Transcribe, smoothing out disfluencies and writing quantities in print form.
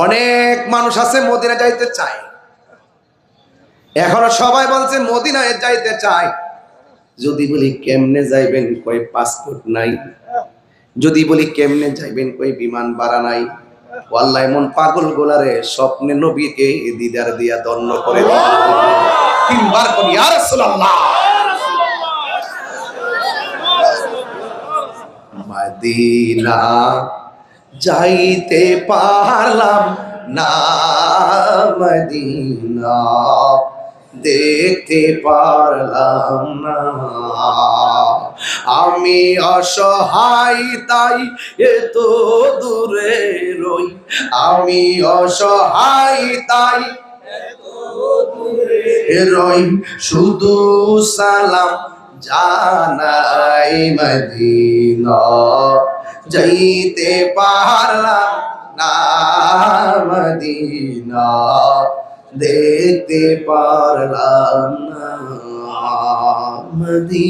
অনেক মানুষ আছে মদিনা যাইতে চায়, এখনো সবাই বলছে মদিনায় যাইতে চায়। যদি বলি কেমনে যাইবেন, কই পাসপোর্ট নাই। যদি বলি কেমনে যাইবেন, কই বিমান ভাড়া নাই। আল্লাহ এমন পাগল গোলারে স্বপ্নে নবীকে দিদার দিয়া দণ্ড করে দিল। তিনবার করি ইয়া রাসূলুল্লাহ। মদিনা যাইতে পারলাম না, মদিনা দেখতে পারলাম না। আমি অসহায় তাই এত দূরে রই, আমি অসহায় তাই এত দূরে রই, শুধু সালাম জানাই মদিনা যাইতে পারলাম না, মদিনা দেখতে পারলাম না, মদিনা।